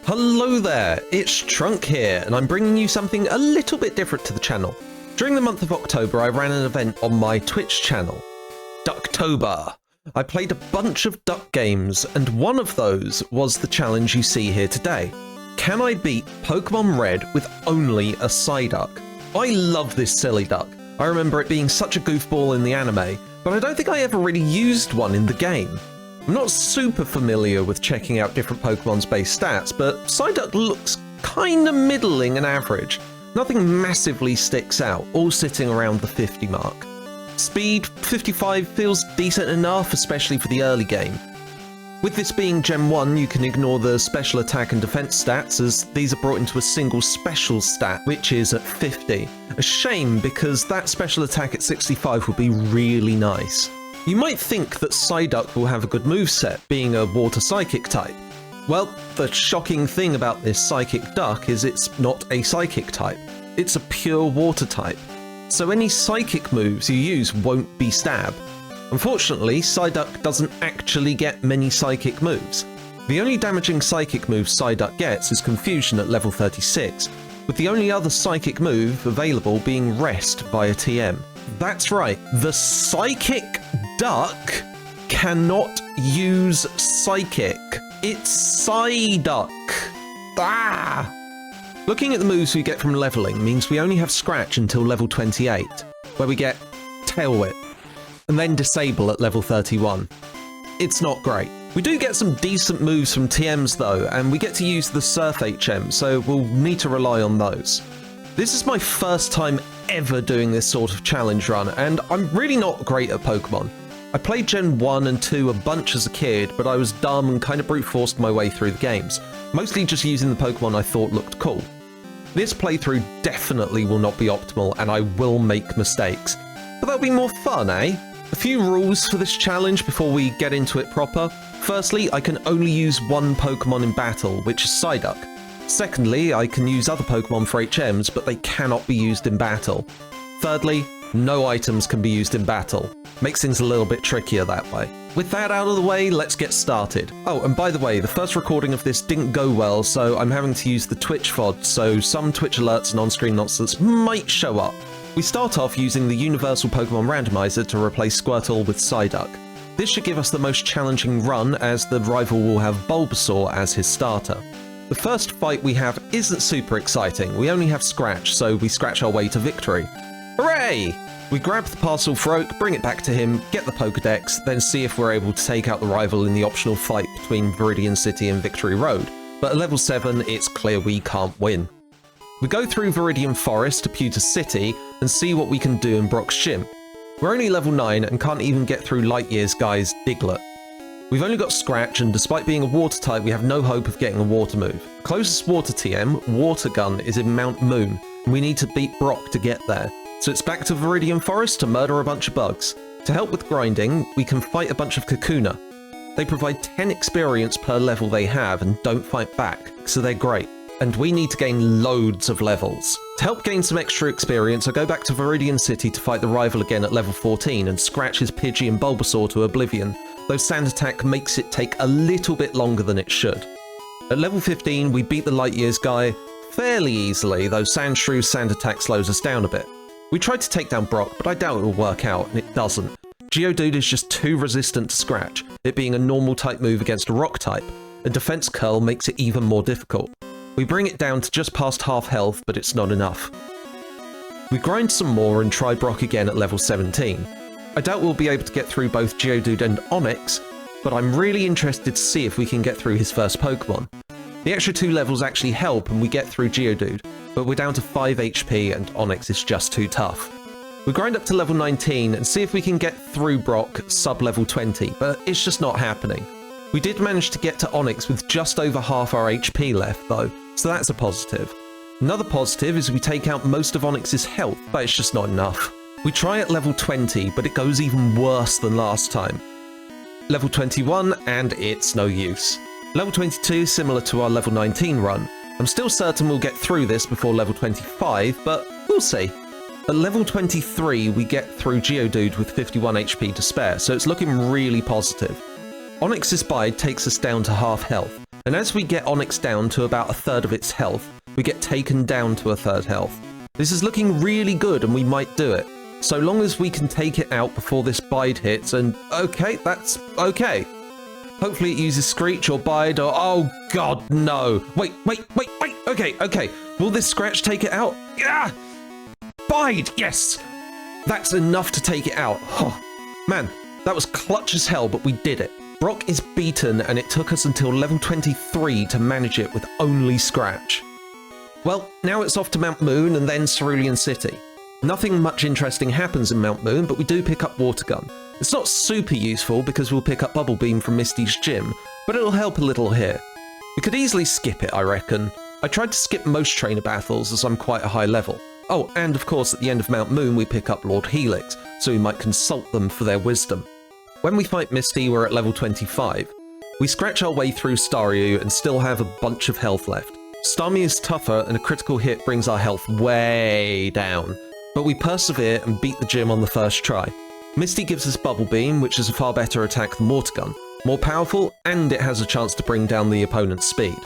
Hello there, it's Trunk here, and I'm bringing you something a little bit different to the channel. During the month of October, I ran an event on my Twitch channel, Ducktober. I played a bunch of duck games, and one of those was the challenge you see here today. Can I beat Pokémon Red with only a Psyduck? I love this silly duck. I remember it being such a goofball in the anime, but I don't think I ever really used one in the game. I'm not super familiar with checking out different Pokemon's base stats, but Psyduck looks kinda middling and average. Nothing massively sticks out, all sitting around the 50 mark. Speed, 55 feels decent enough, especially for the early game. With this being Gen 1, you can ignore the special attack and defense stats, as these are brought into a single special stat, which is at 50. A shame, because that special attack at 65 would be really nice. You might think that Psyduck will have a good moveset, being a water psychic type. Well, the shocking thing about this psychic duck is it's not a psychic type. It's a pure water type. So any psychic moves you use won't be stab. Unfortunately, Psyduck doesn't actually get many psychic moves. The only damaging psychic move Psyduck gets is Confusion at level 36, with the only other psychic move available being Rest via TM. That's right, the psychic duck cannot use psychic. It's Psyduck. Ah! Looking at the moves we get from leveling means we only have Scratch until level 28, where we get Tail Whip, and then Disable at level 31. It's not great. We do get some decent moves from TMs though, and we get to use the Surf HM, so we'll need to rely on those. This is my first time ever doing this sort of challenge run, and I'm really not great at Pokemon. I played Gen 1 and 2 a bunch as a kid, but I was dumb and kind of brute forced my way through the games, mostly just using the Pokemon I thought looked cool. This playthrough definitely will not be optimal, and I will make mistakes. But that'll be more fun, eh? A few rules for this challenge before we get into it proper. Firstly, I can only use one Pokemon in battle, which is Psyduck. Secondly, I can use other Pokemon for HMs, but they cannot be used in battle. Thirdly, no items can be used in battle. Makes things a little bit trickier that way. With that out of the way, let's get started. Oh, and by the way, the first recording of this didn't go well, so I'm having to use the Twitch VOD, so some Twitch alerts and on-screen nonsense might show up. We start off using the Universal Pokemon Randomizer to replace Squirtle with Psyduck. This should give us the most challenging run, as the rival will have Bulbasaur as his starter. The first fight we have isn't super exciting. We only have Scratch, so we scratch our way to victory. Hooray! We grab the parcel for Oak, bring it back to him, get the Pokedex, then see if we're able to take out the rival in the optional fight between Viridian City and Victory Road. But at level 7, it's clear we can't win. We go through Viridian Forest to Pewter City and see what we can do in Brock's Gym. We're only level 9 and can't even get through Lightyear's guy's Diglett. We've only got Scratch, and despite being a water type, we have no hope of getting a water move. Closest water TM, Water Gun, is in Mount Moon, and we need to beat Brock to get there. So it's back to Viridian Forest to murder a bunch of bugs. To help with grinding, we can fight a bunch of Kakuna. They provide 10 experience per level they have and don't fight back, so they're great. And we need to gain loads of levels. To help gain some extra experience, I go back to Viridian City to fight the rival again at level 14 and scratch his Pidgey and Bulbasaur to oblivion, though Sand Attack makes it take a little bit longer than it should. At level 15, we beat the Lightyear's guy fairly easily, though Sandshrew's Sand Attack slows us down a bit. We tried to take down Brock, but I doubt it will work out, and it doesn't. Geodude is just too resistant to Scratch, it being a normal type move against a rock type, and Defense Curl makes it even more difficult. We bring it down to just past half health, but it's not enough. We grind some more and try Brock again at level 17. I doubt we'll be able to get through both Geodude and Onix, but I'm really interested to see if we can get through his first Pokemon. The extra 2 levels actually help and we get through Geodude, but we're down to 5 HP and Onix is just too tough. We grind up to level 19 and see if we can get through Brock sub-level 20, but it's just not happening. We did manage to get to Onix with just over half our HP left though, so that's a positive. Another positive is we take out most of Onix's health, but it's just not enough. We try at level 20, but it goes even worse than last time. Level 21, and it's no use. Level 22, similar to our level 19 run. I'm still certain we'll get through this before level 25, but we'll see. At level 23, we get through Geodude with 51 HP to spare, so it's looking really positive. Onix's Bide takes us down to half health, And as we get Onyx down to about a third of its health, we get taken down to a third health. This is looking really good and we might do it. So long as we can take it out before this bide hits, and okay, that's okay. Hopefully it uses Screech or Bide or... oh god, no. Wait. Okay. Will this Scratch take it out? Yeah! Bide, yes! That's enough to take it out. Oh, man, that was clutch as hell, but we did it. Brock is beaten, and it took us until level 23 to manage it with only Scratch. Well, now it's off to Mount Moon and then Cerulean City. Nothing much interesting happens in Mount Moon, but we do pick up Water Gun. It's not super useful because we'll pick up Bubble Beam from Misty's gym, but it'll help a little here. We could easily skip it, I reckon. I tried to skip most trainer battles as I'm quite a high level. Oh, and of course at the end of Mount Moon we pick up Lord Helix, so we might consult them for their wisdom. When we fight Misty, we're at level 25. We scratch our way through Staryu and still have a bunch of health left. Starmie is tougher and a critical hit brings our health way down, but we persevere and beat the gym on the first try. Misty gives us Bubble Beam, which is a far better attack than Water Gun, more powerful, and it has a chance to bring down the opponent's speed.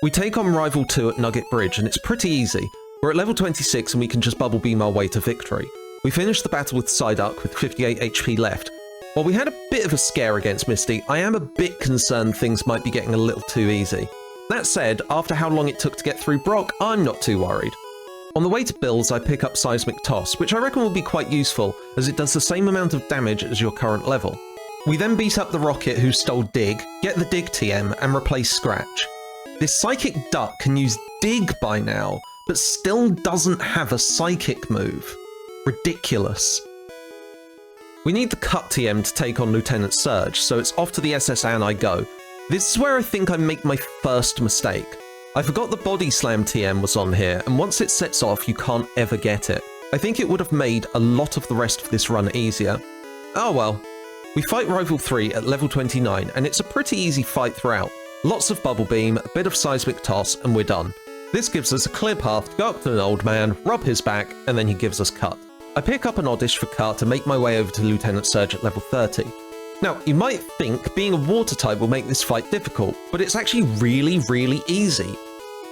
We take on Rival 2 at Nugget Bridge and it's pretty easy. We're at level 26 and we can just Bubble Beam our way to victory. We finish the battle with Psyduck with 58 HP left. While we had a bit of a scare against Misty, I am a bit concerned things might be getting a little too easy. That said, after how long it took to get through Brock, I'm not too worried. On the way to Bill's, I pick up Seismic Toss, which I reckon will be quite useful, as it does the same amount of damage as your current level. We then beat up the Rocket who stole Dig, get the Dig TM, and replace Scratch. This Psychic Duck can use Dig by now, but still doesn't have a Psychic move. Ridiculous. We need the Cut TM to take on Lieutenant Surge, so it's off to the SS Anne I go. This is where I think I make my first mistake. I forgot the Body Slam TM was on here, and once it sets off, you can't ever get it. I think it would have made a lot of the rest of this run easier. Oh well. We fight Rival 3 at level 29, and it's a pretty easy fight throughout. Lots of Bubble Beam, a bit of Seismic Toss, and we're done. This gives us a clear path to go up to an old man, rub his back, and then he gives us Cut. I pick up an Oddish for Cut and make my way over to Lieutenant Surge at level 30. Now, you might think being a water type will make this fight difficult, but it's actually really easy.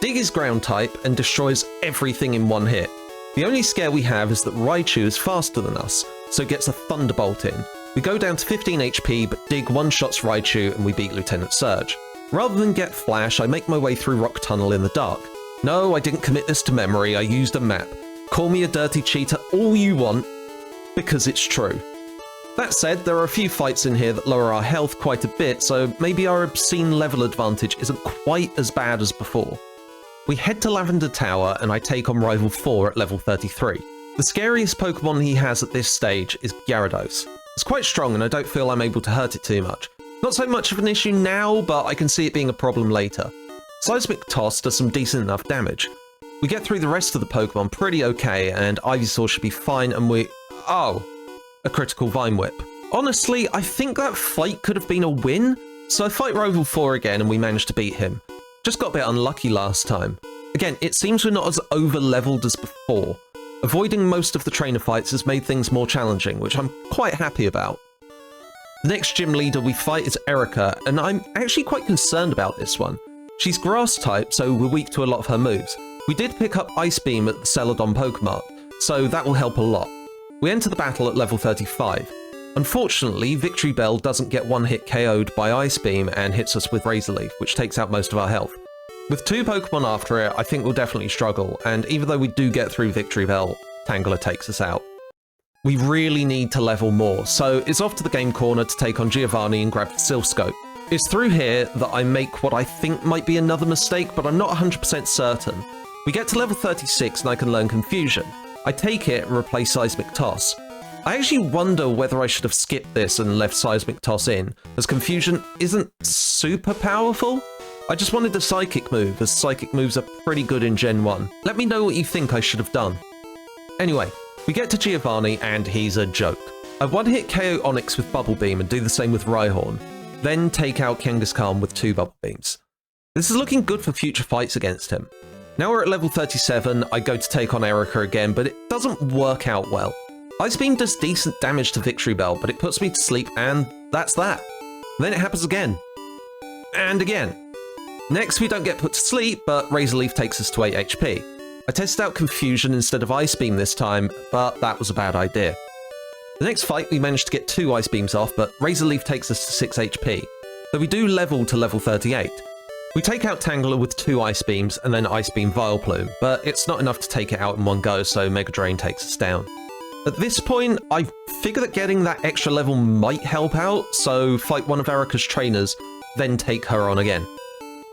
Dig is ground type and destroys everything in one hit. The only scare we have is that Raichu is faster than us, so gets a Thunderbolt in. We go down to 15 HP, but Dig one-shots Raichu and we beat Lieutenant Surge. Rather than get Flash, I make my way through Rock Tunnel in the dark. No, I didn't commit this to memory, I used a map. Call me a dirty cheater all you want, because it's true. That said, there are a few fights in here that lower our health quite a bit, so maybe our obscene level advantage isn't quite as bad as before. We head to Lavender Tower and I take on Rival 4 at level 33. The scariest Pokemon he has at this stage is Gyarados. It's quite strong and I don't feel I'm able to hurt it too much. Not so much of an issue now, but I can see it being a problem later. Seismic Toss does some decent enough damage. We get through the rest of the Pokemon pretty okay, and Ivysaur should be fine, and we... oh, a critical Vine Whip. Honestly, I think that fight could have been a win, so I fight Rival 4 again and we managed to beat him. Just got a bit unlucky last time. Again, it seems we're not as over-leveled as before. Avoiding most of the trainer fights has made things more challenging, which I'm quite happy about. The next gym leader we fight is Erika, and I'm actually quite concerned about this one. She's grass type, so we're weak to a lot of her moves. We did pick up Ice Beam at the Celadon Pokemart, so that will help a lot. We enter the battle at level 35. Unfortunately, Victory Bell doesn't get one-hit KO'd by Ice Beam and hits us with Razor Leaf, which takes out most of our health. With two Pokemon after it, I think we'll definitely struggle, and even though we do get through Victory Bell, Tangela takes us out. We really need to level more, so it's off to the game corner to take on Giovanni and grab the Silph Scope. It's through here that I make what I think might be another mistake, but I'm not 100% certain. We get to level 36 and I can learn Confusion. I take it and replace Seismic Toss. I actually wonder whether I should have skipped this and left Seismic Toss in, as Confusion isn't super powerful. I just wanted a Psychic move, as Psychic moves are pretty good in Gen 1. Let me know what you think I should have done. Anyway, we get to Giovanni and he's a joke. I one-hit KO Onyx with Bubble Beam and do the same with Rhyhorn, then take out Kangaskhan with 2 Bubble Beams. This is looking good for future fights against him. Now we're at level 37, I go to take on Erika again, but it doesn't work out well. Ice Beam does decent damage to Victory Bell, but it puts me to sleep and that's that. Then it happens again. And again. Next, we don't get put to sleep, but Razor Leaf takes us to 8 HP. I tested out Confusion instead of Ice Beam this time, but that was a bad idea. The next fight, we managed to get 2 Ice Beams off, but Razor Leaf takes us to 6 HP. So we do level to level 38. We take out Tangler with 2 Ice Beams and then Ice Beam Vileplume, but it's not enough to take it out in one go, so Mega Drain takes us down. At this point, I figure that getting that extra level might help out, so fight one of Erika's trainers, then take her on again.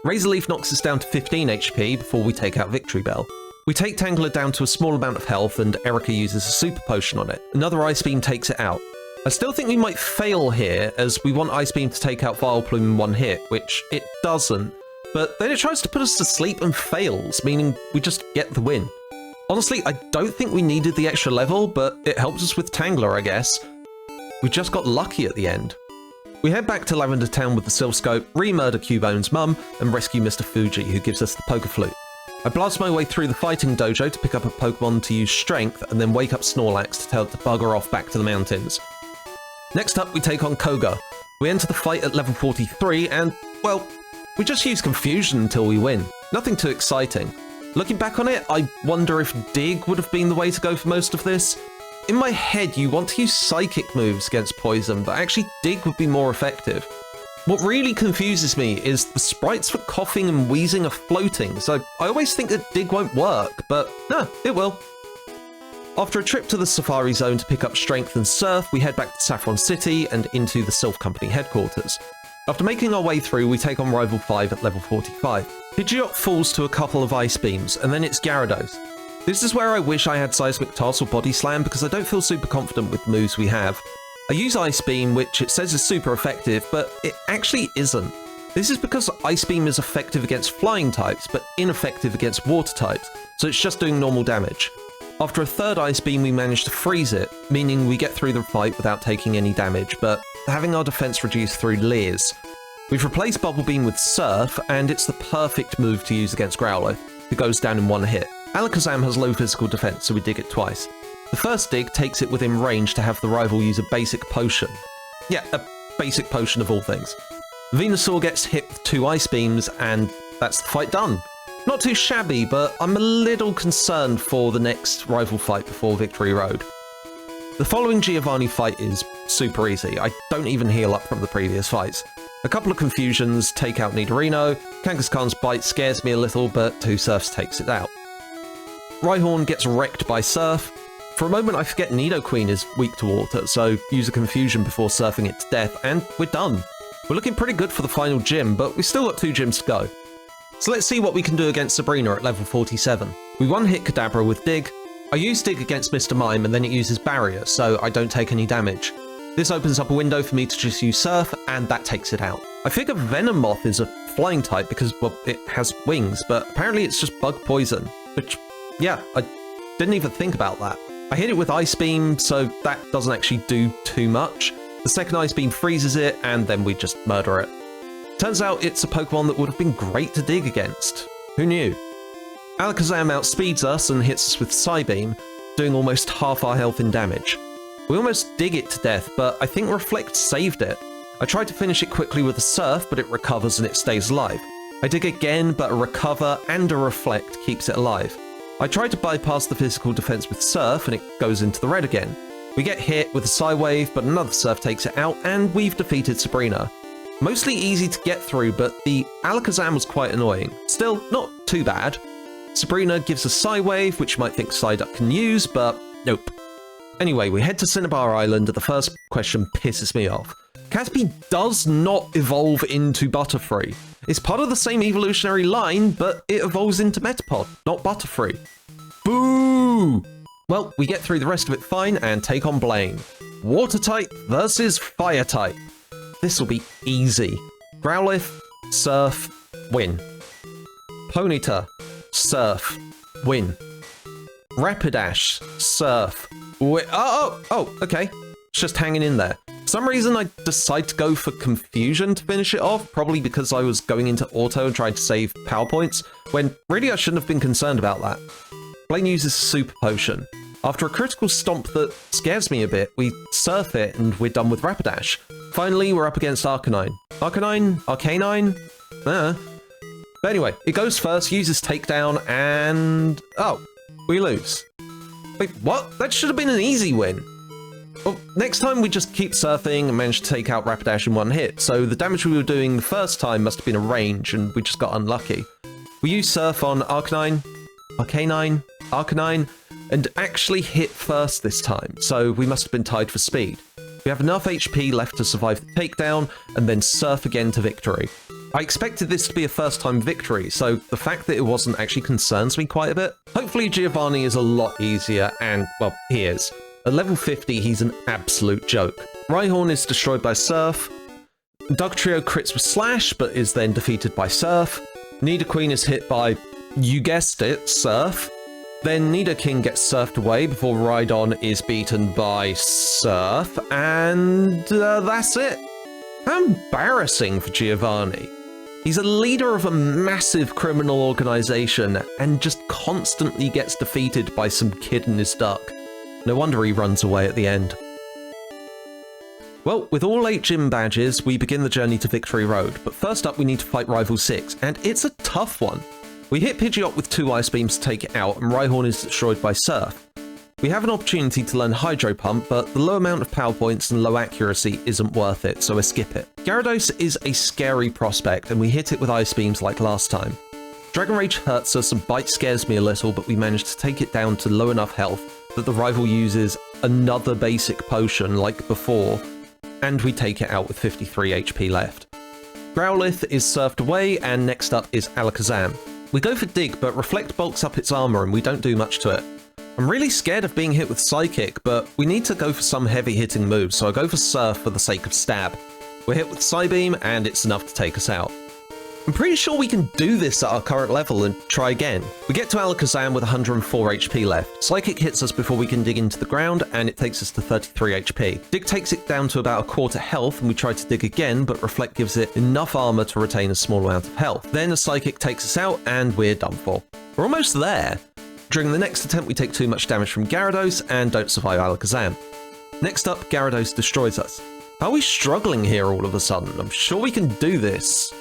Razor Leaf knocks us down to 15 HP before we take out Victory Bell. We take Tangler down to a small amount of health and Erika uses a Super Potion on it. Another Ice Beam takes it out. I still think we might fail here, as we want Ice Beam to take out Vileplume in one hit, which it doesn't. But then it tries to put us to sleep and fails, meaning we just get the win. Honestly, I don't think we needed the extra level, but it helps us with Tangler, I guess. We just got lucky at the end. We head back to Lavender Town with the Silph Scope, re-murder Cubone's mum, and rescue Mr. Fuji, who gives us the Poker Flute. I blast my way through the fighting dojo to pick up a Pokemon to use Strength, and then wake up Snorlax to tell it to bugger off back to the mountains. Next up, we take on Koga. We enter the fight at level 43, and, well, we just use Confusion until we win. Nothing too exciting. Looking back on it, I wonder if Dig would have been the way to go for most of this. In my head, you want to use Psychic moves against Poison, but actually Dig would be more effective. What really confuses me is the sprites for coughing and wheezing are floating, so I always think that Dig won't work, but no, it will. After a trip to the Safari Zone to pick up Strength and Surf, we head back to Saffron City and into the Silph Company headquarters. After making our way through, we take on Rival 5 at level 45. Pidgeot falls to a couple of Ice Beams, and then it's Gyarados. This is where I wish I had Seismic Toss or Body Slam, because I don't feel super confident with the moves we have. I use Ice Beam, which it says is super effective, but it actually isn't. This is because Ice Beam is effective against flying types, but ineffective against water types, so it's just doing normal damage. After a third Ice Beam, we manage to freeze it, meaning we get through the fight without taking any damage, but having our defense reduced through Leers. We've replaced Bubble Beam with Surf, and it's the perfect move to use against Growlithe, who goes down in one hit. Alakazam has low physical defense, so we dig it twice. The first dig takes it within range to have the rival use a basic potion. Yeah, a basic potion of all things. Venusaur gets hit with 2 Ice Beams, and that's the fight done. Not too shabby, but I'm a little concerned for the next rival fight before Victory Road. The following Giovanni fight is super easy. I don't even heal up from the previous fights. A couple of confusions take out Nidorino, Kangaskhan's bite scares me a little, but 2 Surfs takes it out. Rhyhorn gets wrecked by Surf. For a moment I forget Nidoqueen is weak to water, so use a confusion before surfing it to death, and we're done. We're looking pretty good for the final gym, but we've still got 2 gyms to go. So let's see what we can do against Sabrina at level 47. We one-hit Kadabra with Dig. I use Dig against Mr. Mime and then it uses Barrier, so I don't take any damage. This opens up a window for me to just use Surf, and that takes it out. I figure Venomoth is a flying type because, well, it has wings, but apparently it's just bug poison, which, yeah, I didn't even think about that. I hit it with Ice Beam, so that doesn't actually do too much. The second Ice Beam freezes it, and then we just murder it. Turns out it's a Pokemon that would have been great to dig against. Who knew? Alakazam outspeeds us and hits us with Psybeam, doing almost half our health in damage. We almost dig it to death, but I think Reflect saved it. I tried to finish it quickly with a Surf, but it recovers and it stays alive. I dig again, but a Recover and a Reflect keeps it alive. I tried to bypass the physical defense with Surf, and it goes into the red again. We get hit with a Psywave, but another Surf takes it out, and we've defeated Sabrina. Mostly easy to get through, but the Alakazam was quite annoying. Still, not too bad. Sabrina gives a Psywave, which you might think Psyduck can use, but nope. Anyway, we head to Cinnabar Island, and the first question pisses me off. Caterpie does not evolve into Butterfree. It's part of the same evolutionary line, but it evolves into Metapod, not Butterfree. Boo! Well, we get through the rest of it fine and take on Blaine. Water type versus Fire type. This will be easy. Growlithe, Surf, win. Ponyta, Surf, win. Rapidash, Surf, win. Oh, okay. It's just hanging in there. For some reason I decide to go for Confusion to finish it off, probably because I was going into auto and trying to save power points, when really I shouldn't have been concerned about that. Blaine uses Super Potion. After a critical stomp that scares me a bit, we Surf it and we're done with Rapidash. Finally, we're up against Arcanine. Arcanine? But anyway, it goes first, uses takedown, and... oh, we lose. Wait, what? That should have been an easy win. Well, next time we just keep surfing and manage to take out Rapidash in one hit, so the damage we were doing the first time must have been a range, and we just got unlucky. We used Surf on Arcanine, and actually hit first this time, so we must have been tied for speed. We have enough HP left to survive the takedown, and then Surf again to victory. I expected this to be a first-time victory, so the fact that it wasn't actually concerns me quite a bit. Hopefully Giovanni is a lot easier, and, well, he is. At level 50, he's an absolute joke. Rhyhorn is destroyed by Surf. Dugtrio crits with Slash, but is then defeated by Surf. Nidoqueen is hit by, you guessed it, Surf. Then Nidoking gets surfed away before Rhydon is beaten by Surf, and that's it. How embarrassing for Giovanni. He's a leader of a massive criminal organization and just constantly gets defeated by some kid and his duck. No wonder he runs away at the end. Well, with all 8 gym badges, we begin the journey to Victory Road, but first up we need to fight Rival 6, and it's a tough one. We hit Pidgeot with 2 Ice Beams to take it out, and Rhyhorn is destroyed by Surf. We have an opportunity to learn Hydro Pump, but the low amount of power points and low accuracy isn't worth it, so I skip it. Gyarados is a scary prospect, and we hit it with Ice Beams like last time. Dragon Rage hurts us and Bite scares me a little, but we manage to take it down to low enough health that the rival uses another basic potion like before, and we take it out with 53 HP left. Growlithe is surfed away, and next up is Alakazam. We go for Dig, but Reflect bulks up its armor and we don't do much to it. I'm really scared of being hit with Psychic, but we need to go for some heavy-hitting moves, so I go for Surf for the sake of stab. We're hit with Psybeam, and it's enough to take us out. I'm pretty sure we can do this at our current level and try again. We get to Alakazam with 104 HP left. Psychic hits us before we can dig into the ground, and it takes us to 33 HP. Dig takes it down to about a quarter health, and we try to dig again, but Reflect gives it enough armor to retain a small amount of health. Then a Psychic takes us out, and we're done for. We're almost there. During the next attempt, we take too much damage from Gyarados, and don't survive Alakazam. Next up, Gyarados destroys us. How are we struggling here all of a sudden? I'm sure we can do this.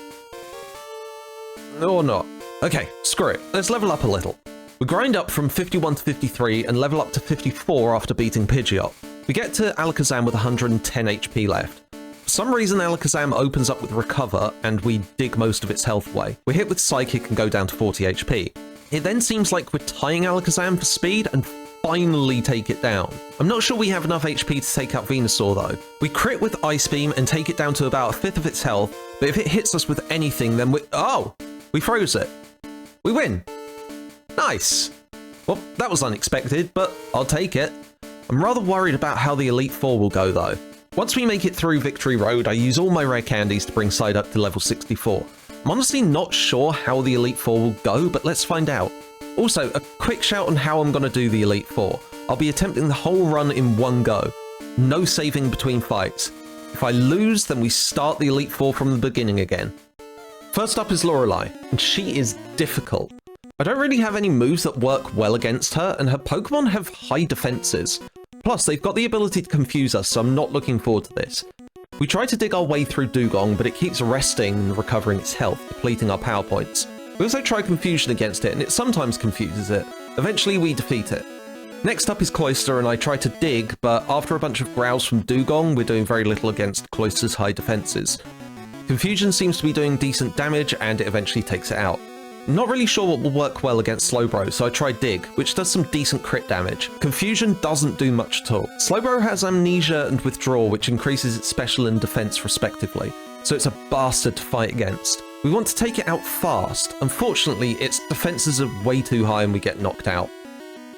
Or not. Okay, screw it. Let's level up a little. We grind up from 51 to 53 and level up to 54 after beating Pidgeot. We get to Alakazam with 110 HP left. For some reason, Alakazam opens up with Recover, and we dig most of its health away. We're hit with Psychic and go down to 40 HP. It then seems like we're tying Alakazam for speed and finally take it down. I'm not sure we have enough HP to take out Venusaur though. We crit with Ice Beam and take it down to about a fifth of its health, but if it hits us with anything, then we froze it. We win. Nice. Well, that was unexpected, but I'll take it. I'm rather worried about how the Elite Four will go though. Once we make it through Victory Road, I use all my rare candies to bring Psyduck to level 64. I'm honestly not sure how the Elite Four will go, but let's find out. Also, a quick shout on how I'm going to do the Elite Four. I'll be attempting the whole run in one go. No saving between fights. If I lose, then we start the Elite Four from the beginning again. First up is Lorelei, and she is difficult. I don't really have any moves that work well against her, and her Pokemon have high defenses. Plus, they've got the ability to confuse us, so I'm not looking forward to this. We try to dig our way through Dugong, but it keeps resting and recovering its health, depleting our power points. We also try Confusion against it, and it sometimes confuses it. Eventually, we defeat it. Next up is Cloyster, and I try to dig, but after a bunch of growls from Dugong, we're doing very little against Cloyster's high defenses. Confusion seems to be doing decent damage, and it eventually takes it out. I'm not really sure what will work well against Slowbro, so I try Dig, which does some decent crit damage. Confusion doesn't do much at all. Slowbro has Amnesia and Withdraw, which increases its special and defense respectively, so it's a bastard to fight against. We want to take it out fast. Unfortunately, its defenses are way too high and we get knocked out.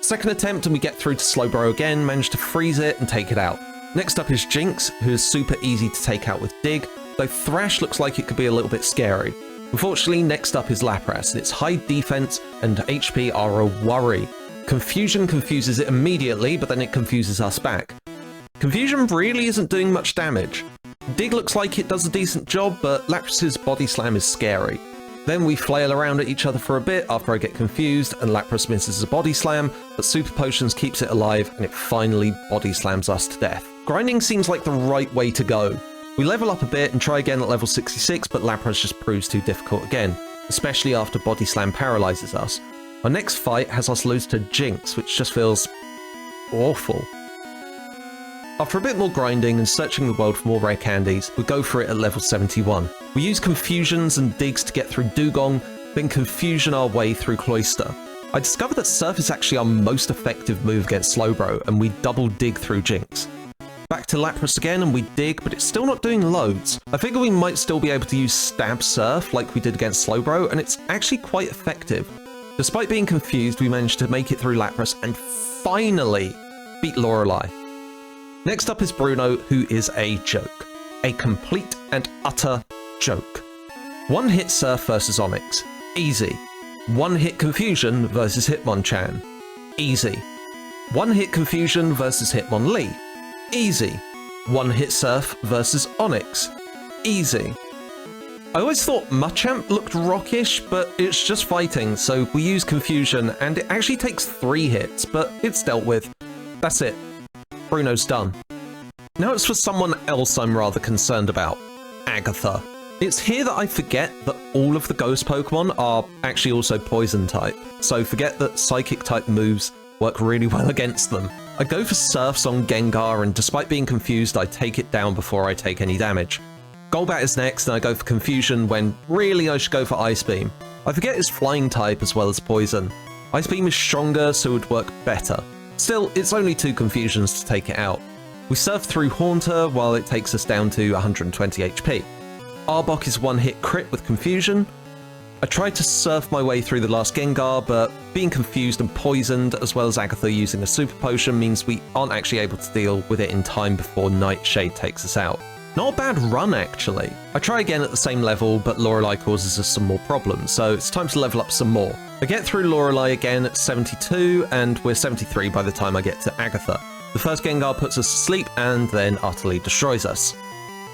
Second attempt and we get through to Slowbro again, manage to freeze it and take it out. Next up is Jinx, who is super easy to take out with Dig, though Thrash looks like it could be a little bit scary. Unfortunately, next up is Lapras, and its high defense and HP are a worry. Confusion confuses it immediately, but then it confuses us back. Confusion really isn't doing much damage. Dig looks like it does a decent job, but Lapras's Body Slam is scary. Then we flail around at each other for a bit after I get confused, and Lapras misses a Body Slam, but Super Potions keeps it alive, and it finally Body Slams us to death. Grinding seems like the right way to go. We level up a bit and try again at level 66, but Lapras just proves too difficult again. especially after Body Slam paralyzes us. Our next fight has us lose to Jinx, which just feels awful. After a bit more grinding and searching the world for more rare candies, we go for it at level 71. We use Confusions and Digs to get through Dugong, then Confusion our way through Cloyster. I discovered that Surf is actually our most effective move against Slowbro, and we double dig through Jinx. Back to Lapras again, and we dig, but it's still not doing loads. I figure we might still be able to use Stab Surf like we did against Slowbro, and it's actually quite effective. Despite being confused, we managed to make it through Lapras and finally beat Lorelei. Next up is Bruno, who is a joke. A complete and utter joke. One hit Surf versus Onyx. Easy. One hit Confusion versus Hitmonchan. Easy. One hit Confusion versus Hitmonlee. Easy. One hit Surf versus Onyx. Easy. I always thought Machamp looked rockish, but it's just fighting, so we use Confusion, and it actually takes 3 hits, but it's dealt with. That's it. Bruno's done. Now it's for someone else I'm rather concerned about. Agatha. It's here that I forget that all of the ghost Pokemon are actually also poison type, so forget that psychic type moves work really well against them. I go for Surfs on Gengar, and despite being confused, I take it down before I take any damage. Golbat is next, and I go for Confusion when really I should go for Ice Beam. I forget it's flying type as well as poison. Ice Beam is stronger, so it would work better. Still, it's only 2 Confusions to take it out. We surf through Haunter while it takes us down to 120 HP. Arbok is one hit crit with Confusion. I tried to surf my way through the last Gengar, but being confused and poisoned, as well as Agatha using a Super Potion, means we aren't actually able to deal with it in time before Nightshade takes us out. Not a bad run, actually. I try again at the same level, but Lorelei causes us some more problems, so it's time to level up some more. I get through Lorelei again at 72, and we're 73 by the time I get to Agatha. The first Gengar puts us to sleep, and then utterly destroys us.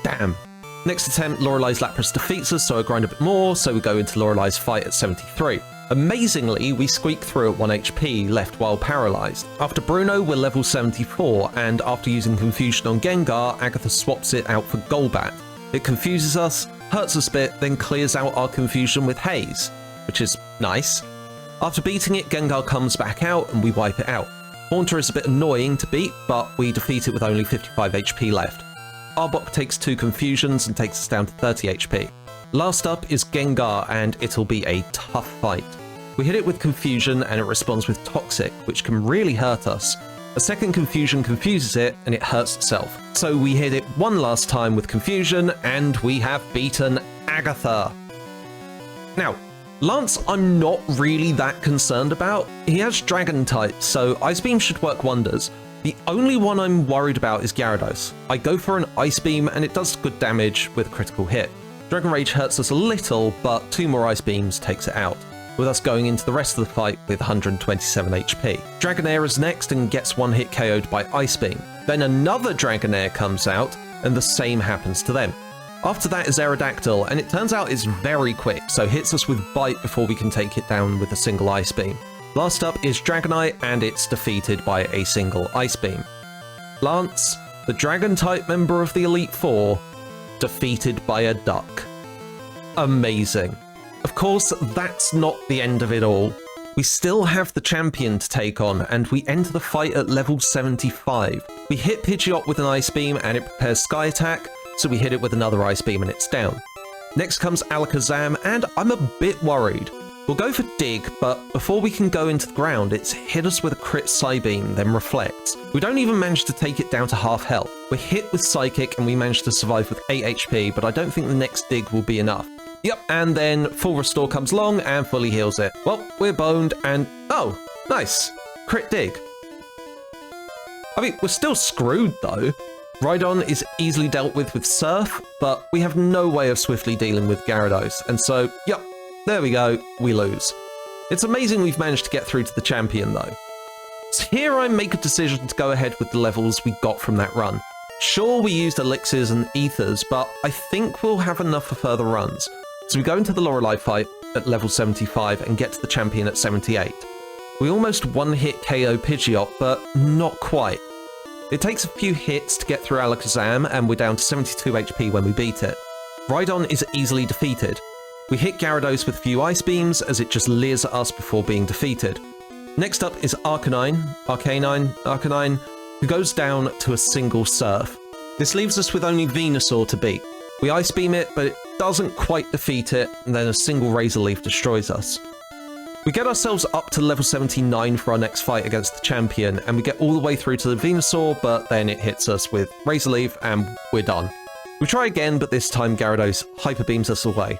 Damn. Next attempt, Lorelei's Lapras defeats us, so I grind a bit more, so we go into Lorelei's fight at 73. Amazingly, we squeak through at 1 HP, left while paralysed. After Bruno, we're level 74, and after using Confusion on Gengar, Agatha swaps it out for Golbat. It confuses us, hurts us a bit, then clears out our confusion with Haze, which is nice. After beating it, Gengar comes back out, and we wipe it out. Haunter is a bit annoying to beat, but we defeat it with only 55 HP left. Arbok takes 2 Confusions and takes us down to 30 HP. Last up is Gengar, and it'll be a tough fight. We hit it with Confusion and it responds with Toxic, which can really hurt us. A second Confusion confuses it and it hurts itself. So we hit it one last time with Confusion and we have beaten Agatha. Now, Lance I'm not really that concerned about. He has Dragon type, so Ice Beam should work wonders. The only one I'm worried about is Gyarados. I go for an Ice Beam and it does good damage with a critical hit. Dragon Rage hurts us a little, but 2 more Ice Beams takes it out, with us going into the rest of the fight with 127 HP. Dragonair is next and gets 1 hit KO'd by Ice Beam. Then another Dragonair comes out, and the same happens to them. After that is Aerodactyl, and it turns out it's very quick, so hits us with Bite before we can take it down with a single Ice Beam. Last up is Dragonite, and it's defeated by a single Ice Beam. Lance, the Dragon-type member of the Elite Four, defeated by a duck. Amazing. Of course, that's not the end of it all. We still have the champion to take on, and we enter the fight at level 75. We hit Pidgeot with an Ice Beam and it prepares Sky Attack, so we hit it with another Ice Beam and it's down. Next comes Alakazam, and I'm a bit worried. We'll go for Dig, but before we can go into the ground, it's hit us with a crit Psybeam, then reflects. We don't even manage to take it down to half health. We're hit with Psychic and we manage to survive with 8 HP, but I don't think the next Dig will be enough. Yep, and then Full Restore comes along and fully heals it. Well, we're boned and... oh, nice. Crit Dig. I mean, we're still screwed though. Rhydon is easily dealt with Surf, but we have no way of swiftly dealing with Gyarados, and so, yep. There we go, we lose. It's amazing we've managed to get through to the champion though. So here I make a decision to go ahead with the levels we got from that run. Sure, we used elixirs and ethers, but I think we'll have enough for further runs. So we go into the Lorelei fight at level 75 and get to the champion at 78. We almost one-hit KO Pidgeot, but not quite. It takes a few hits to get through Alakazam, and we're down to 72 HP when we beat it. Rhydon is easily defeated. We hit Gyarados with a few Ice Beams as it just leers at us before being defeated. Next up is Arcanine, who goes down to a single Surf. This leaves us with only Venusaur to beat. We Ice Beam it, but it doesn't quite defeat it, and then a single Razor Leaf destroys us. We get ourselves up to level 79 for our next fight against the champion, and we get all the way through to the Venusaur, but then it hits us with Razor Leaf, and we're done. We try again, but this time Gyarados Hyper Beams us away.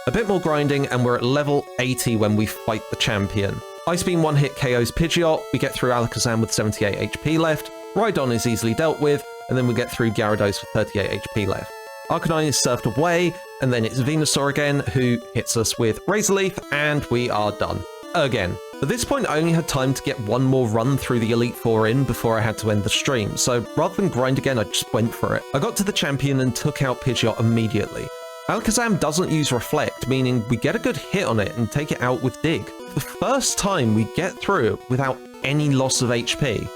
A bit more grinding, and we're at level 80 when we fight the champion. Ice Beam one-hit KOs Pidgeot, we get through Alakazam with 78 HP left, Rhydon is easily dealt with, and then we get through Gyarados with 38 HP left. Arcanine is surfed away, and then it's Venusaur again, who hits us with Razor Leaf, and we are done. Again. At this point, I only had time to get one more run through the Elite Four in before I had to end the stream, so rather than grind again, I just went for it. I got to the champion and took out Pidgeot immediately. Alakazam doesn't use Reflect, meaning we get a good hit on it and take it out with Dig. The first time we get through it without any loss of HP.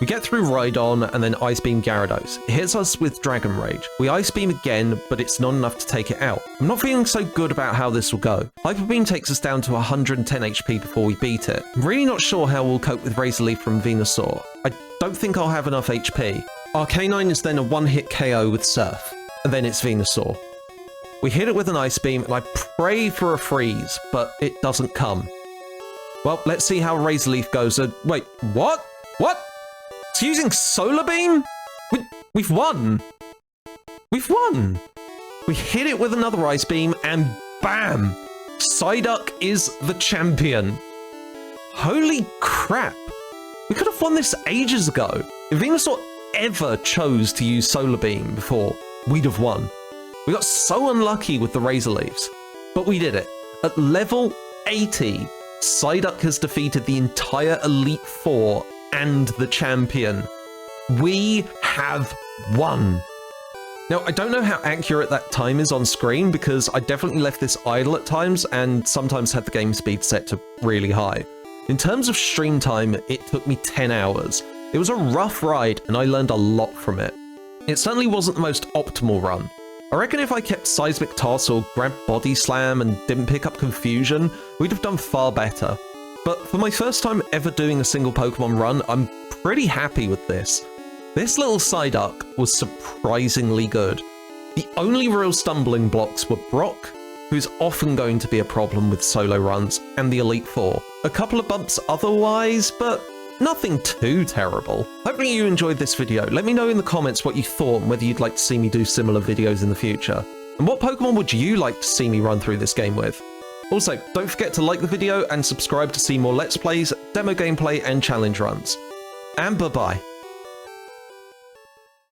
We get through Rhydon and then Ice Beam Gyarados. It hits us with Dragon Rage. We Ice Beam again, but it's not enough to take it out. I'm not feeling so good about how this will go. Hyper Beam takes us down to 110 HP before we beat it. I'm really not sure how we'll cope with Razor Leaf from Venusaur. I don't think I'll have enough HP. Arcanine is then a one-hit KO with Surf, and then it's Venusaur. We hit it with an Ice Beam, and I pray for a freeze, but it doesn't come. Well, let's see how Razor Leaf goes. Wait, what? What? It's using Solar Beam? We've won! We've won! We hit it with another Ice Beam, and bam! Psyduck is the champion. Holy crap! We could have won this ages ago. If Venusaur ever chose to use Solar Beam before, we'd have won. We got so unlucky with the Razor Leaves, but we did it. At level 80, Psyduck has defeated the entire Elite Four and the champion. We have won. Now, I don't know how accurate that time is on screen because I definitely left this idle at times and sometimes had the game speed set to really high. In terms of stream time, it took me 10 hours. It was a rough ride and I learned a lot from it. It certainly wasn't the most optimal run. I reckon if I kept Seismic Toss or grabbed Body Slam and didn't pick up Confusion, we'd have done far better. But for my first time ever doing a single Pokemon run, I'm pretty happy with this. This little Psyduck was surprisingly good. The only real stumbling blocks were Brock, who's often going to be a problem with solo runs, and the Elite Four. A couple of bumps otherwise, but nothing too terrible. Hopefully you enjoyed this video. Let me know in the comments what you thought and whether you'd like to see me do similar videos in the future. And what Pokemon would you like to see me run through this game with? Also, don't forget to like the video and subscribe to see more Let's Plays, demo gameplay and challenge runs. And bye-bye.